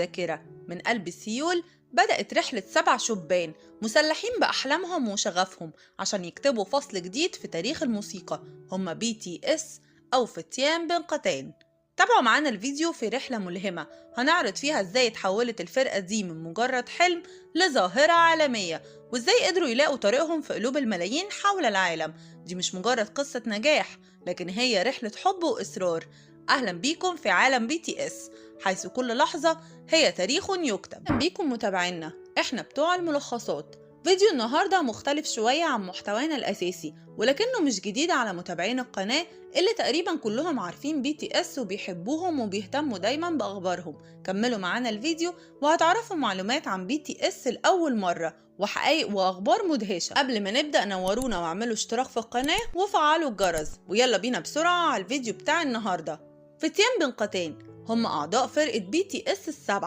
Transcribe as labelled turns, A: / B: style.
A: الذاكرة. من قلب سيول بدأت رحلة 7 شبان مسلحين بأحلامهم وشغفهم عشان يكتبوا فصل جديد في تاريخ الموسيقى، هم BTS أو فتيان بنقتين. تابعوا معانا الفيديو في رحلة ملهمة هنعرض فيها ازاي اتحولت الفرقة دي من مجرد حلم لظاهرة عالمية، وازاي قدروا يلاقوا طريقهم في قلوب الملايين حول العالم. دي مش مجرد قصة نجاح، لكن هي رحلة حب وإصرار. أهلا بيكم في عالم BTS، حيث كل لحظة هي تاريخ يكتب. أهلا بيكم متابعينا، احنا بتوع الملخصات. فيديو النهاردة مختلف شوية عن محتوانا الأساسي، ولكنه مش جديد على متابعين القناة اللي تقريبا كلهم عارفين BTS وبيحبوهم وبيهتموا دايما بأخبارهم. كملوا معانا الفيديو وهتعرفوا معلومات عن BTS لأول مرة وحقائق وأخبار مدهشة. قبل ما نبدأ نورونا واعملوا اشتراك في القناة وفعلوا الجرس، ويلا بينا بسرعة على الفيديو بتاع النهاردة. فتيان بنقتين هم أعضاء فرقة BTS السبعة،